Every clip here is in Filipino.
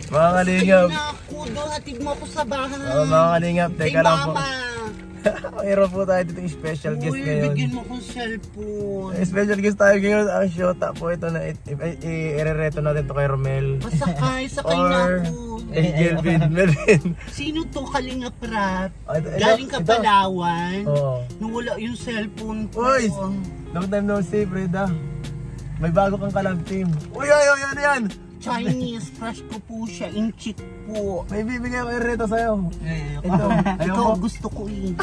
Mga kalingap. Ako doon, atid mo ako sa bahay. Mga kalingap, teka lang po. Mama. Mayroon po tayo dito yung special guest ngayon. Bigyan mo kong cellphone. Special guest tayo ngayon. Ang shota po ito na i-rereto natin to kay Romel. Sakay na ako. Melvin. Sino to, Kalingap Rap? Ito. Galing ka Palawan. Oo. Nawala yung cellphone ko. Uy! Long time no see, Freda. May bago kang collab team. Uy, ano yan? Chinese, crush ko po siya, inchik po. May bibigay ako i-reto sa'yo. Ito gusto ko eh.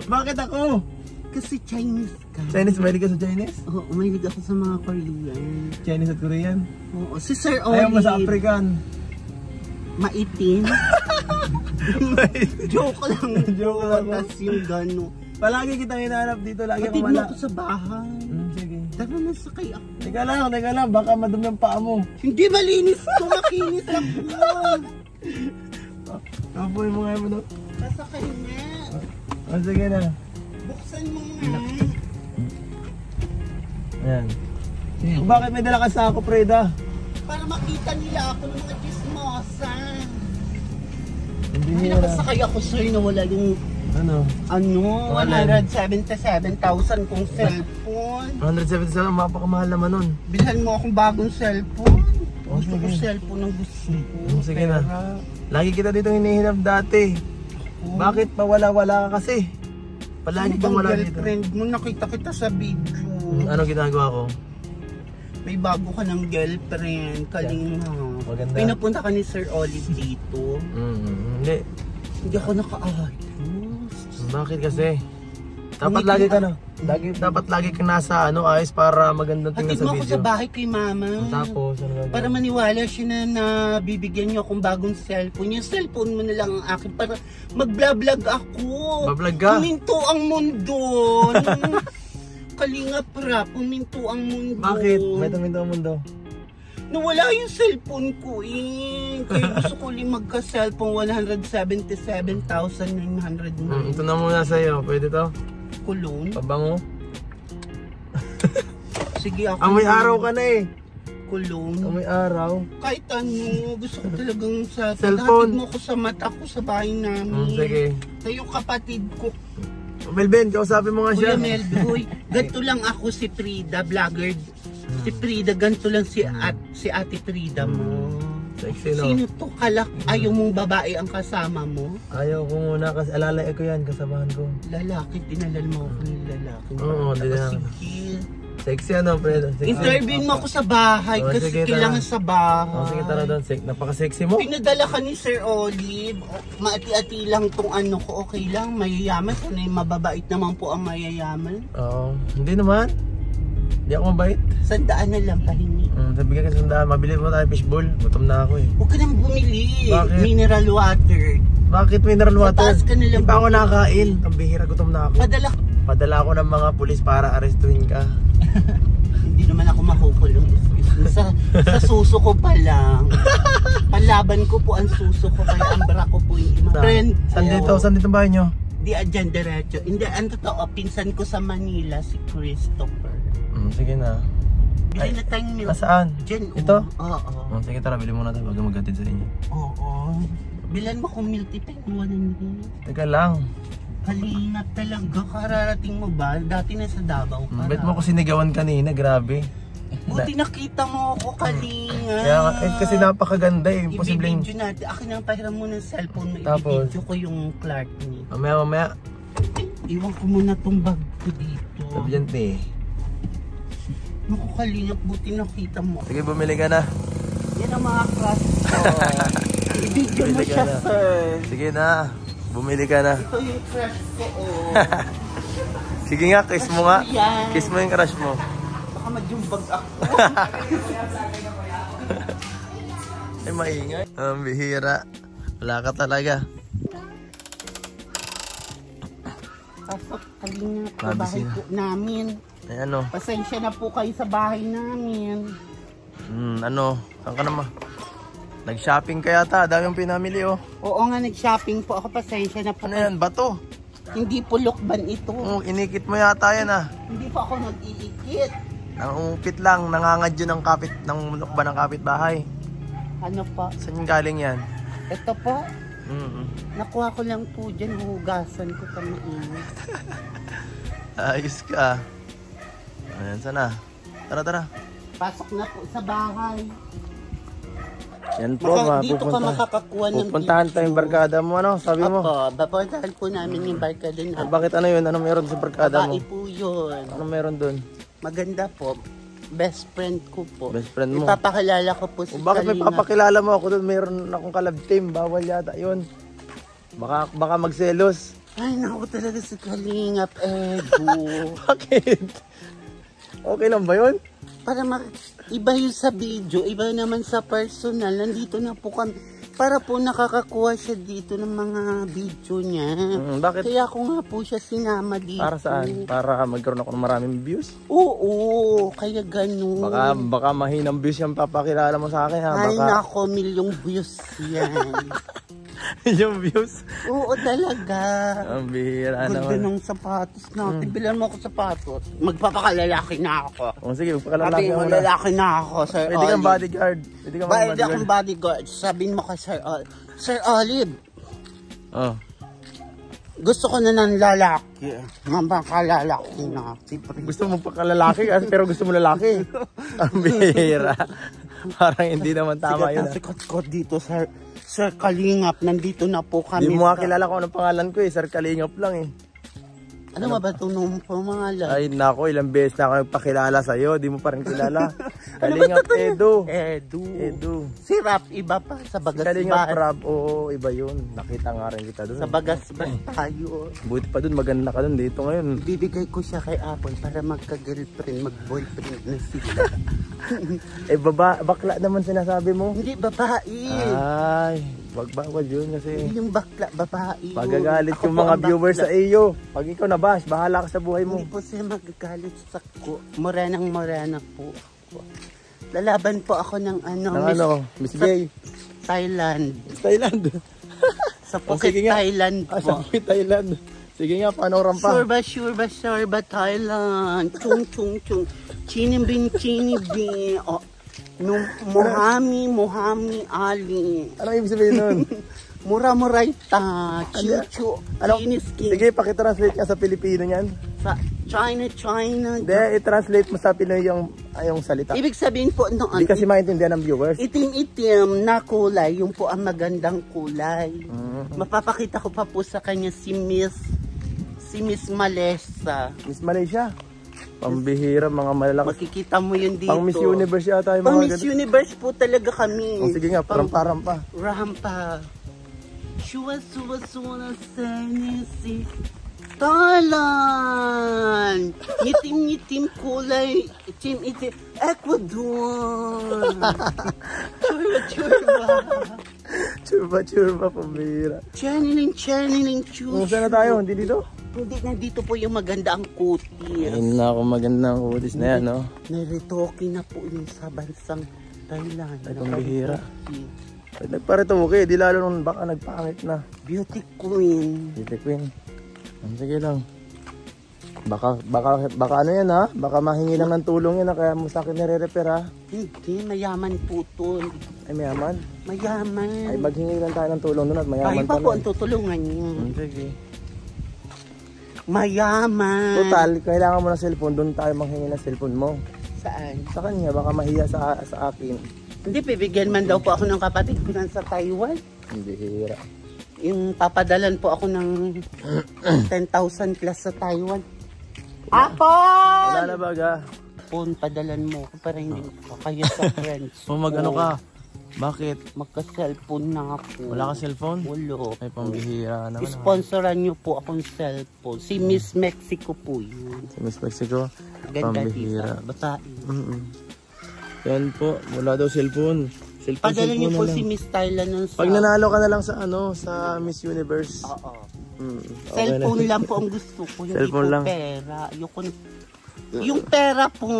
Bakit ako? Kasi Chinese ka. Chinese, mahilig ka sa Chinese? Oo, mahilig ako sa mga Korean. Chinese at Korean? Oo, si Sir Olive. Ayaw mo sa African? Maitim. Joke lang. Joke lang. Tapos yung gano'n. Palagi kitang hinahanap dito, lagi Patid ako mo ako sa bahay. Sige. Tara na sakay ako. Teka lang, baka madumi ang paa mo. Hindi malinis ko, makinis lang po. Kapoy mo nga mo no? Masakay na. Sige na. Buksan mo nga. Ayan. Bakit may dala ka sa ako, Freda? Para makita nila ako ng mga chismosa. Hindi Hindi nila. nakasakay ako, sir, na wala yung 177,000 kong cellphone. 177, mapakamahal naman nun. Bilhan mo akong bagong cellphone. Gusto ko sige. cellphone ng gusto ko. Sige na. Lagi kita dito hinihinap dati. Bakit pa wala ka kasi? Palagi kang wala dito. Girlfriend mo, nakita kita sa video. Ano ginagawa ko? May bago ka ng girlfriend, Kalinga. Maganda. Pinapunta ka ni Sir Olive dito. Hindi. Hindi ako naka-ayos. Bakit kasi? Dapat lagi ka na. Dapat lagi ka nasa ayos para magandang tingnan Hatid sa mo ako video. sa bahay kay mama. Tapos, ano gagawin? Para maniwala siya na bibigyan niyo akong bagong cellphone. Yung cellphone mo na lang ang akin para mag-vlog ako. Mag-vlog ka? Puminto ang mundo. Kalingap Rap, puminto ang mundo. Bakit? May tuminto ang mundo. Nawala yung cellphone ko eh. Kaya gusto ko ulit magka-cellphone 177,900 Ito na muna sa'yo. Pwede to? kulon. Pabango? Sige ako. Amoy araw ka na eh. Kulon. Amoy araw. Kahit ano, gusto ko talagang sa Cellphone. hatid mo ko sa mata ko sa bahay namin. Sige. Sa yung kapatid ko, Melvin, kausapin mo nga siya. Kuya Melvin, uy, ganito lang ako si Frida, vlogger. Si Frida, ganito lang si Ate Frida mo. Sexy, no? Sino to? Ayaw mong babae ang kasama mo? Ayaw ko muna kasi alalay ko yan, kasamahan ko. Lalaki, tinalal mo ako ng lalaki. Oo, hindi na. Sige. Sexy ano, Fred? Sexy. Interviewin mo ako sa bahay kasi sige, kailangan tara. sa bahay. Sige, tara doon. Napaka-sexy mo. Pinadala ka ni Sir Olive. Maati-ati lang tong ano ko. Okay lang, mayayaman. Sana yung mababait naman po ang mayayaman. Oo. Hindi naman. Hindi ako mabait. Sandaan na lang pahingi. Sabi ka kasi sandaan. Mabili mo tayo fishbowl. Gutom na ako eh. Huwag ka nang bumili. Bakit? Mineral water. Bakit mineral water? Mataas ka na lang. Hindi pa ako nakakain. Ang bihira, gutom na ako. Padala ako ng mga pulis para arestuhin ka. Hindi naman ako makukulong. Sa suso ko pa lang. Panlaban ko po ang suso ko. Kaya ang bra ko po yung friend. Saan dito bahay nyo? Di adyan diretso. Hindi, ang totoo, pinsan ko sa Manila, si Christopher. Sige na. Bili na tayong milk. Saan? Dyan, Ito? Oo. Sige, tara, bili muna tayo bago maghatid sa inyo. Oo. Bilan mo kung milk tea, nawalan din. Teka lang. Kalingap talaga, kararating mo ba? Dati na sa Davao ka. Bet mo ko sinigawan kanina, grabe. Buti nakita mo ako, Kalingap. Kaya kasi napakaganda eh. Posibleng. I-video natin. Akin ang pahiram mo ng cellphone mo. Tapos? I-video ko yung Clark ni. Mamaya. Iwan ko muna tong bag ko dito. Sabi dyan eh. Naku, Kalingap, buti nakita mo. Sige, bumili ka na. Yan ang mga class ko. I-video mo Bumili ka siya, na. sir. Sige na. Bumili ka na. Ito yung crush ko, oh. Sige nga, kiss mo nga. Yan. Kiss mo yung crush mo. Baka magyumbag ako. Ay, maingay. Ang bihira. Wala ka talaga. Pasok, Kalingap, sa Mabisi bahay na. po namin. Ay, ano? Pasensya na po kayo sa bahay namin. Ano? Saan ka naman? Nag-shopping ka yata. Dami yung pinamili oh. Oo nga, nag-shopping po ako. Pasensya na po. Ano yan? Bato? Hindi po lukban ito. Inikit mo yata yan ah. Hindi po ako nag-iikit. Nangungkit lang. Nangangad yun ng kapit. Ng lukban ng kapitbahay. Ano pa? Saan yung galing yan? Ito po. Mm. Nakuha ko lang po dyan. Hugasan ko pa mainit. Ayos ka. Ayan, sana. Tara. Pasok na po sa bahay. Yan po, Dito ka makakakuha ng pupuntahan tayong barkada mo, ano? Sabi mo. Opo, babawasan po namin yung barkada na. Bakit ano yun? Ano meron sa barkada mo? Babae po yun. Ano meron dun? Maganda po. Best friend ko po. Best friend mo? Ipapakilala ko po si Bakit may Kalinga. papakilala mo ako doon? Meron akong kalab team. Bawal yata yun. Baka magselos. Ay, naku talaga si Kalingap Edu. Bakit? Okay lang ba yun? Para iba yun sa video, iba naman sa personal. Nandito na po kami. Para po nakakakuha siya dito ng mga video niya. Bakit? Kaya ako nga po siya sinama dito. Para saan? Para magkaroon ako ng maraming views? Oo, kaya ganun. Baka mahinang views yung papakilala mo sa akin, ha? Ay, Baka... nako, milyong views yan. yung views? Oo, talaga. Ang bihira Ganda naman. ng sapatos natin. Bilan mo ako sapatos. Magpapakalalaki na ako. O sige, magpakalalaki Sabi mo, mo na. lalaki na ako, Sir Pwede kang Olive. bodyguard. Pwede kang Pwede bodyguard. akong bodyguard. Sabihin mo kay Sir Olive. Sir Olive, Oh. gusto ko na ng lalaki. Mapakalalaki na. Gusto mo pakalalaki pero gusto mo lalaki. Ang bihira. Parang hindi naman tama yun. Sikat ko dito, Sir Kalingap. Nandito na po kami. Hindi mo kilala kung anong pangalan ko, Sir Kalingap lang eh. Ano nga ba ito nung pangalan? Ay nako, ilang beses na ako nagpakilala sa'yo. Di mo pa rin kilala. Kalingap Edu. Edu. Si Rap, iba pa. Sa Kalingap Bagasbas. Rab, oo, iba yun. Nakita nga rin kita Sa doon. Bagasbas tayo. Buti pa doon, maganda ka doon. Dito ngayon. Bibigay ko siya kay Apple para magka-girlfriend, mag-boyfriend na sila. Bakla naman sinasabi mo. Hindi, babae. Ay, wag yun kasi. Hindi yung bakla, babae. Pagagalit Ako yung po mga ang viewers bakla. sa iyo. Pag ikaw nabash, bahala ka sa buhay mo. Hindi po siya magagalit sa ko. Morena po ako. Lalaban po ako ng Miss Gay. Thailand. Thailand. Sa Phuket, sige nga. Thailand Sa po. Phuket, Thailand. Sige nga, paano rampa? Sure ba, Thailand. Chung. Chinibin. Oh, Mohami Ali. Anong ibig sabihin nun? Mura-muraita. Chuchu. Chiniskin. Sige, pakitranslate ka sa Pilipino niyan. Sa China. Hindi, i-translate mo sa Pinoy yung salita. Ibig sabihin po Hindi kasi maintindihan ng viewers. itim-itim na kulay, yung po ang magandang kulay. Mapapakita ko pa po sa kanya si Miss Malesa. Miss Malaysia. Pambihira, mga malalakas. Makikita mo yun dito. Pang Miss Universe yata yung Pang mga Miss ganun. Universe po talaga kami. Sige nga, rampa. Rampa. Suwa senisi. Thailand! Ngitim kulay. Itim. Ecuador! Churba, pambihira. Channeling, Kung saan na tayo? Hindi dito? Hindi, nandito po yung maganda ang kutis. Ayun na ako magandang kutis na yan, no? Nairitoke na po yung sa bansang Thailand. Ay, pambihira. Nakaritoke. Pag nagparitoke, di lalo nung baka nagpangit na. Beauty queen. Beauty queen. Sige lang. Baka ano yan ha? Baka mahingi lang ng tulong yan ha? Kaya mo sa akin nire-repair ha? Hindi, mayaman po to. Ay mayaman? Mayaman. Ay maghingi lang tayo ng tulong doon at mayaman Ay, pa pa po na. ang tutulungan niya. Sige. Mayaman. Total, kailangan mo ng cellphone, doon tayo manghingi ng cellphone mo. Saan? Sa kanya, baka mahiya sa akin. Hindi, bibigyan man daw po ako ng kapatid ko nan sa Taiwan. Hindi hira. Yung papadalan po ako ng 10,000 plus sa Taiwan. Apon! Wala na baga. Apon, padalan mo ko para hindi ko kaya sa friends. So mag-ano ka? Bakit? Magka-cellphone na ako. Wala ka cellphone? Wala. Ay pambihira naman. Sponsoran niyo po akong cellphone. Si Miss Mexico po yun. Sa Miss Mexico? Ganda Pambihira. dito. Batain. Yan po, wala daw cellphone. Padala niyo po na si lang. Miss Thailand nun sa... Pag nanalo ka na lang sa sa Miss Universe. Oo. Okay Cellphone na. lang po ang gusto ko. Hindi Cellphone po lang. pera. Yung pera po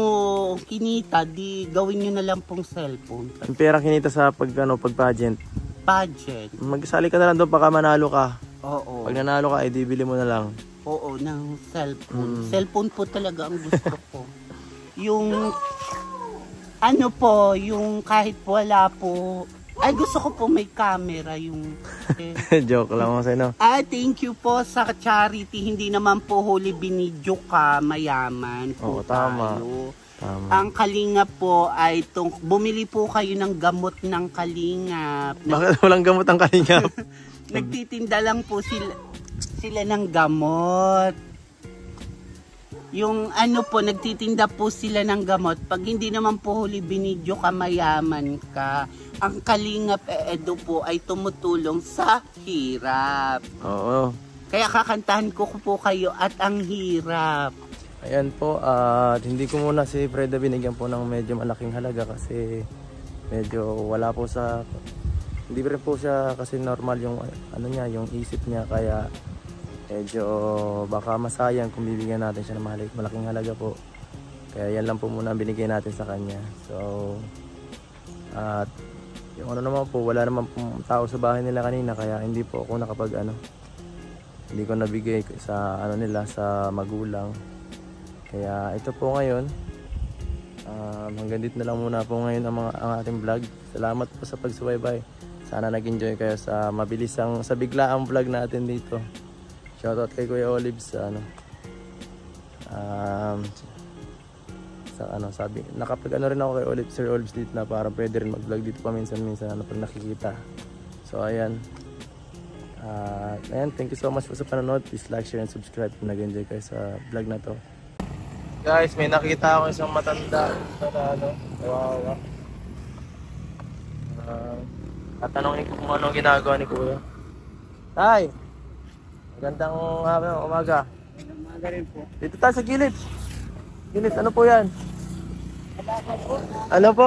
kinita, di gawin nyo na lang pong cellphone. Ang pera kinita sa pag pageant. Budget. Magsali ka na lang doon baka manalo ka. Oo. Pag nanalo ka, di bili mo na lang. Oo, ng cellphone. Cellphone po talaga ang gusto ko. Yung ano po, yung kahit wala po, Ay, gusto ko po may camera yung... Joke lang ako sa'yo, no? Thank you po sa charity. Hindi naman po huli binidyo ka, mayaman po tama. tayo. Tama. Ang Kalingap po ay bumili po kayo ng gamot ng Kalingap. Bakit walang gamot ang Kalingap? Nagtitinda lang po sila ng gamot. Yung ano po, nagtitinda po sila ng gamot. Pag hindi naman po huli binidyo ka, mayaman ka. Ang Kalingap Edo po ay tumutulong sa hirap. Oo. Kaya kakantahan ko po kayo at ang hirap. Ayan po, at hindi ko muna si Freda binigyan po ng medyo malaking halaga kasi medyo wala po sa... Hindi rin po siya kasi normal yung ano niya, yung isip niya, kaya medyo baka masayang kung bibigyan natin siya ng malaking halaga po. Kaya yan lang po muna ang binigay natin sa kanya. So, at yung ano naman po, wala naman po tao sa bahay nila kanina, kaya hindi po ako hindi ko nabigay sa ano nila, sa magulang. Kaya ito po ngayon, hanggang dito na lang muna po ngayon ang ating vlog. Salamat po sa pagsubaybay. Sana nag-enjoy kayo sa sa biglaang vlog natin dito. Shoutout kay Kuya Olives sa sabi, nakapag rin ako kay Sir Olives dito na para pwede rin mag-vlog dito paminsan-minsan pag nakikita. So ayan. Ayan, thank you so much po sa panonood. Please like, share, and subscribe kung nag-enjoy kayo sa vlog na to. Guys, may nakita ako isang matanda na kawawa. Tatanungin ko kung anong ginagawa ni Kuya. Tay! Magandang umaga. Umaga rin po. Dito tayo sa gilid. Gilid, ano po yan? Kalakal po. Ano po?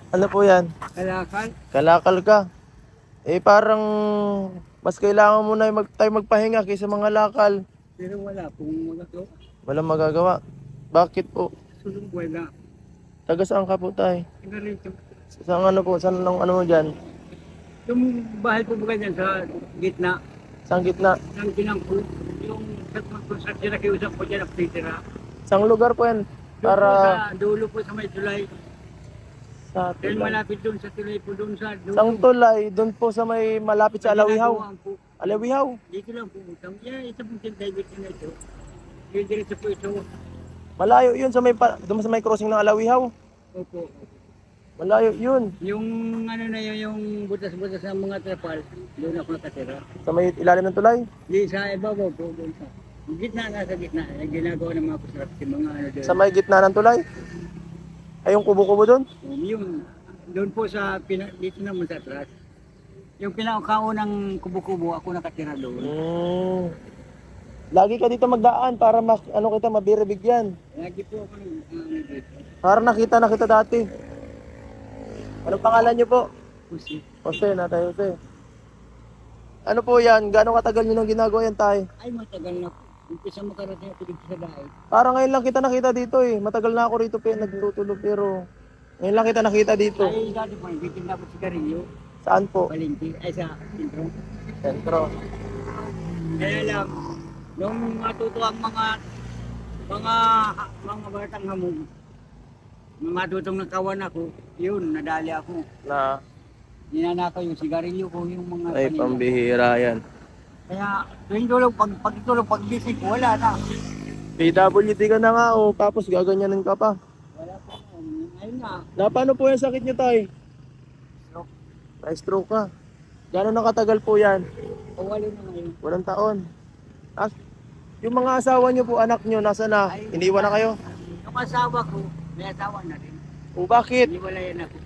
Ano po yan? Kalakal? Kalakal ka. Parang mas kailangan mo na tayo magpahinga kaysa mga lakal. Pero wala pong magagawa. Walang magagawa. Bakit po? Sulong wala. Taga saan ka po tayo? Taga rito. Saan ano po? Saan ano mo dyan? Yung bahay po ba dyan sa gitna? Saan gitna? Nang ginangko. Yung construction na kiusap po dyan ang titira. Saan lugar po yan? Para... Dulo po sa may tulay. Sa Dahil tulay. malapit doon sa tulay po doon sa dulo. Saan tulay? Doon po sa may malapit sa Alawihaw. Alawihaw? Dito lang po. Isa pong David na ito. Yung diretso po ito. Malayo yun sa doon sa may crossing ng Alawihaw. Opo. Malayo yun. Yung ano na yun, yung butas-butas ng mga trapal, doon ako nakatira. Sa may ilalim ng tulay? Di sa ibabaw po, doon sa gitna, nasa gitna. Ginagawa ng mga construction, mga ano doon. Sa may gitna ng tulay? Ay, yung kubo-kubo doon? Yung doon po sa, dito naman sa atras. Yung pinakaunang kubo-kubo, ako nakatira doon. Lagi ka dito magdaan para kita mabiribigyan. Lagi po ako dito. Para nakita dati. Anong pangalan niyo po? Jose. Jose, Natay Jose. Ano po yan? Gano'ng katagal niyo nang ginagawa yan, Tay? Ay, matagal na po. Umpisa makarating ako dito sa dahil. Para ngayon lang kita nakita dito eh. Matagal na ako rito nagtutulog pero ngayon lang kita nakita dito. Ay, dati po, nagtitinda po sigarilyo. Saan po? Palengke, ay sa sentro. Sentro. Kaya lang, nung matuto ang mga batang hamog, nung matutong ng kawan ako, yun, nadali ako. Na? Ninanakaw yung sigarilyo ko, yung mga Ay, kanina. pambihira yan. Kaya, tuwing tulog, pag-gising ko, wala na. PWD ka na nga o, tapos gaganyanin ka pa. Wala pa. Ayun na. Paano po yung sakit niyo, Tay? Stroke. Na-stroke ka. Gano'n na katagal po yan? Wala na ngayon. Walang taon. Yung mga asawa niyo po, anak niyo, nasa na? Ay, Iniwan na kayo? Yung asawa ko, may asawa na rin. O bakit? Iniwalayan ako.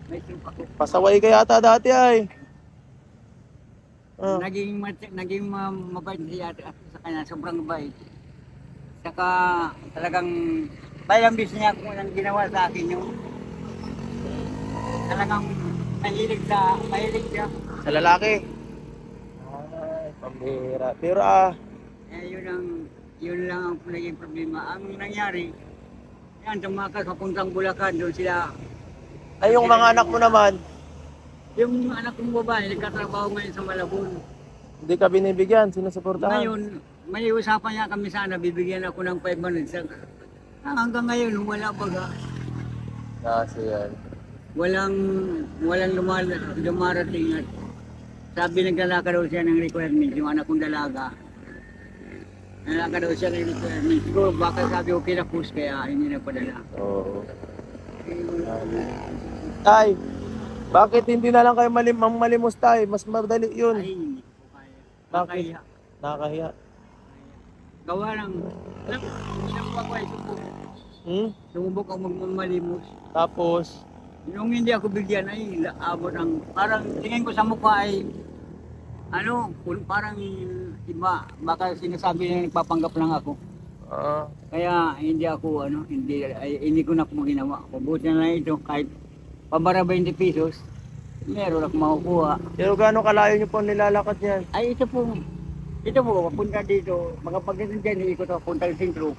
May stroke ako. Pasaway ka yata dati ay. Naging mabait siya sa kanya, sobrang bait. Saka talagang bayang bis niya kung anong ginawa sa akin yung talagang mahilig siya. Sa lalaki? Ay, pambihira. Pero yun lang ang naging problema. Ang nangyari, yan, tumakas papuntang Bulacan, doon sila. ay yung mga anak mo naman, Yung anak kong babae, nagkatrabaho ngayon sa Malabon. hindi ka binibigyan, sinusuportahan. Ngayon, may usapan niya kami sana, bibigyan ako ng 500. Hanggang ngayon, wala baga. Kasi yan. walang dumarating at sabi naglalaka daw siya ng requirement, yung anak kong dalaga. Naglalaka daw siya ng requirement. Siguro baka sabi okay na push kaya hindi nagpadala. Oo. Tay, bakit hindi na lang kayo malimos tay? Mas madali yun. Ay, hindi ko kaya. Bakit? Kaya. Nakakahiya. Gawa ng, sumubok ako ay sumubok ako magmamalimos. Tapos, Nung hindi ako bigyan ay abot ang, parang tingin ko sa mukha ay, parang iba, baka sinasabi na nagpapanggap lang ako. Kaya hindi ako, hindi ko na ginawa. Pabuti na lang ito, kahit pabara 20 pesos, meron ako makukuha. pero gaano kalayo nyo po nilalakad yan? Ay, ito po, papunta dito, makapagdating dyan, ikot ako punta sa sentro.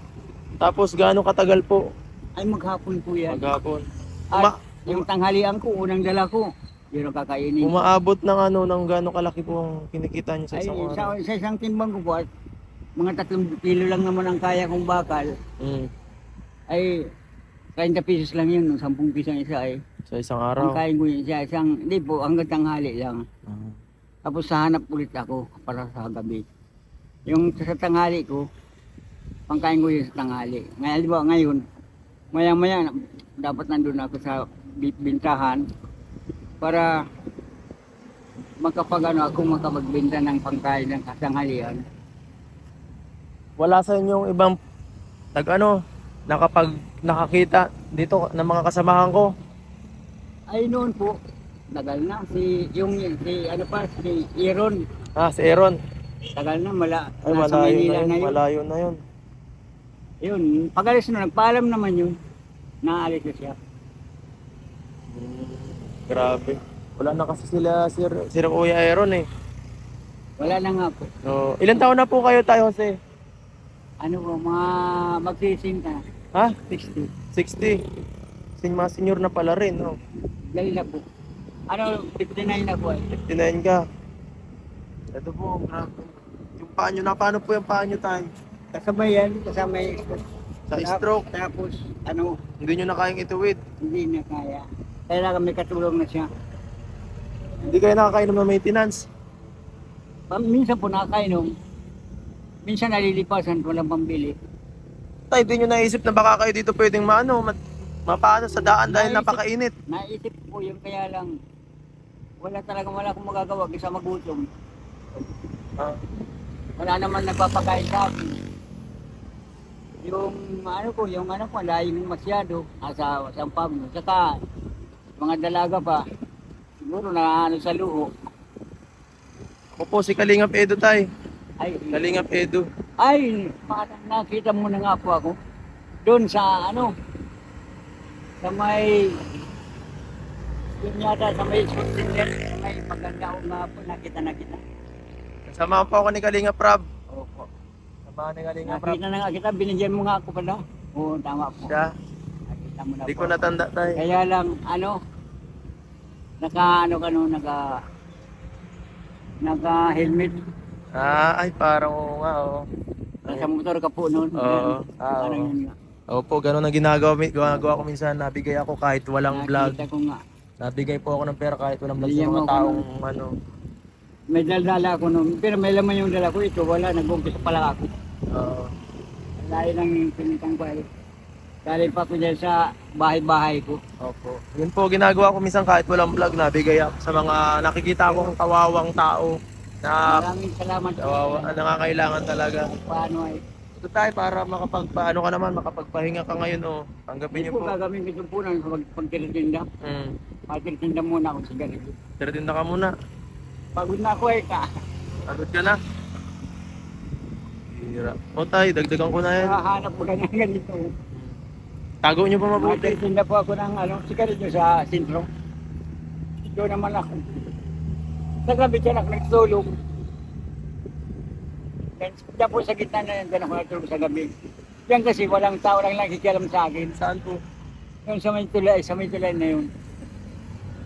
Tapos gaano katagal po? Ay, maghapon po yan. Maghapon. At yung tanghalian ko, unang dala ko, yun ang kakainin. Umaabot ng gaano kalaki po ang kinikita nyo sa Ay, isang araw? sa isang timbang ko po, at mga 3 kilo lang naman ang kaya kong bakal, ay 30 pesos lang yun, 10 pesos ang isa ay. Sa isang Ang araw? kain ko yun sa isang, hindi po, hanggang tanghali lang. Tapos hahanap ulit ako para sa gabi. Yung sa tanghali ko, pangkain ko yun sa tanghali. Ngayon, di ba, ngayon, maya-maya, dapat nandun ako sa bintahan para ako makapagbenta ng pangkain ng katanghalian. Wala sa inyong ibang nakakita dito ng mga kasamahan ko? Ay noon po, tagal na si Aaron, Si Aaron. tagal na Ay, nasa Maynila na yun. malayo na yun. Yun, pag-alis na nagpaalam naman yun, naalis na siya. Grabe. Wala na kasi sir Kuya Aaron eh. Wala na nga po. So, ilan taon na po kayo tayo, Jose? Mga magsisim na, Ha? 60. 60. Mga senior na pala rin, no? Dali na po. 59 na po ay. 59 ka. Ito po, grabe. Yung paa nyo, paano po yung paa nyo tayo? Kasabay yan, kasama yung Sa stroke. Tapos, Hindi nyo na kayang ituwid. hindi na kaya. Kailangan may katulong na siya. Hindi kayo nakakainom ng maintenance. Minsan po nakakainom. Minsan nalilipasan, walang pambili. Tay, hindi nyo naisip na baka kayo dito pwedeng mapaano sa daan dahil napakainit. Naisip po yun, kaya lang wala akong magagawa kaysa magutom. Wala naman nagpapakain sa akin. Yung layo masyado sa Pablo. Saka mga dalaga pa, siguro sa luho. Ako po si Kalingap Edo tay. Ay, Kalingap Edo. Ay, nakita mo na nga po ako. Doon sa sa may, yun yata sa may Switzerland, may maganda ako nga po, nakita. Kasama po ako ni Kalingap Rab. Opo. Kasama ni Kalingap Rab. Nakita na nga kita, binigyan mo nga ako pala. Oo, tama po. Siya. Nakita mo na Hindi po. ko natanda tay. Kaya lang, naka-helmet. Ay parang oo nga oh. Sa motor ka po noon. Oo. Parang Oo. yun nga. Opo, ganun ang ginagawa ko minsan. Nabigay ako kahit walang vlog. Nakita ko nga. Nabigay po ako ng pera kahit walang vlog sa Bigyan mo mga ako taong May dala ako noon. Pero may laman yung dala ko. Ito wala, nag-umpisa pala ako. Layo lang yung pinitang ko ay. Galing pa ko dyan sa bahay-bahay ko. Opo. Yun po ginagawa ko minsan kahit walang vlog. Nabigay ako sa mga nakikita kong kawawang tao na Maraming salamat po. nangangailangan talaga. Paano ay. Ito tayo para makapagpahinga ka ngayon oh. Tanggapin Hindi niyo po po. gagawin ko po na pagtitinda. Pagtitinda muna ako sigarilyo. Tiratinda ka muna. Pagod na ako eh ka. Pagod ka na. Hira. O tayo, dagdagan ko na yan. Hahanap ko ganyan ganito. Tago niyo pa mabuti. Magtitinda po ako ng sigarilyo sa sentro. Doon naman ako. Sa gabi dyan ako nagtulog. Diyan po sa gitna na yan, dyan ako nagtulog sa gabi. Diyan kasi walang tao lang nakikialam sa akin. Saan po? Yung sa may tulay na yun.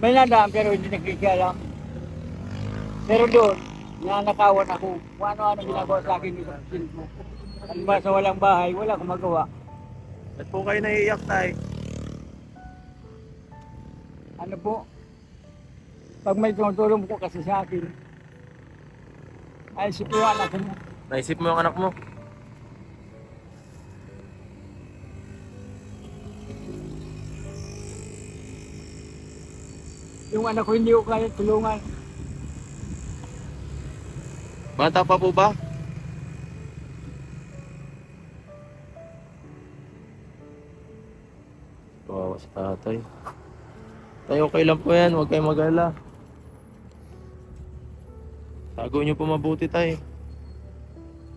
May nadaan pero hindi nakikialam. Pero doon, nanakawan ako. Kung ano-ano ginagawa sa akin dito sa sentro. Ano ba sa walang bahay, wala akong magawa. Ba't po kayo naiiyak tayo? Ano po? Pag may tumutulong po kasi sa akin, ay si po yung anak ko. Naisip mo yung anak mo? Yung anak ko hindi ko kaya tulungan. Bata pa po ba? Kawawa si tatay. Tay, okay lang po yan. Huwag kayong mag-alala. Tago nyo po mabuti, tay.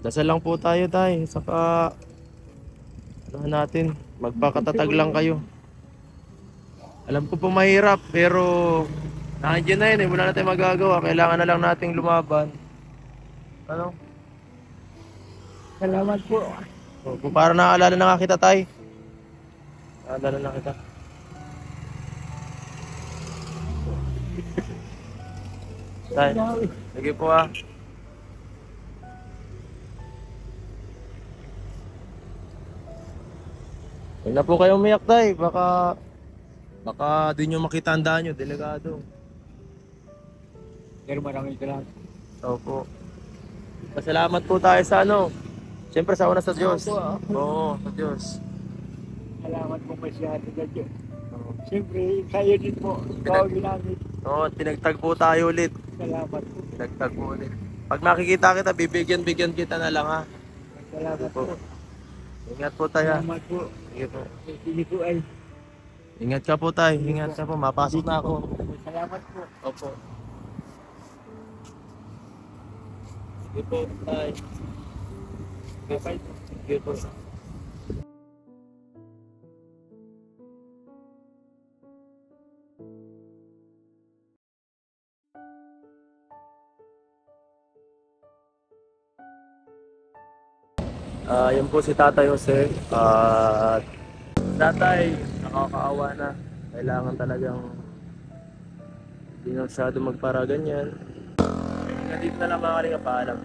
Dasal lang po tayo, tay. Saka, ano natin, magpakatatag lang kayo. Alam ko po mahirap, pero nandiyan na yun eh. Wala na tayong magagawa. Kailangan na lang nating lumaban. Ano? Salamat po. Kung para naaalala na nga kita, tay. Naaalala na kita. Tay, sige po ah. Huwag na po kayo umiyak, tay. Baka di nyo makita ang daan nyo, delikado. Pero maraming salamat. Opo. Pasalamat po tayo sa ano. Siyempre sa una sa Diyos. Oo, sa Diyos. Salamat po masyado sa Diyos. Oo. Siyempre, kayo din po. Ikaw ginamit. Oo, pinagtagpo tayo ulit. Salamat po. Pinagtagpo ulit. Pag makikita kita, bibigyan kita na lang ha. Salamat po. Ingat po tayo. Salamat po. Sige po. Sige po ay. Ingat ka po tayo. Ingat ka po. Mapasok na ako. Salamat po. Opo. Sige po tayo. Sige po. Yun po si Tatay Jose. Tatay, nakakaawa na. Kailangan talagang hindi na masyado magpara ganyan. Nandito na lang mga kalinga, paalam.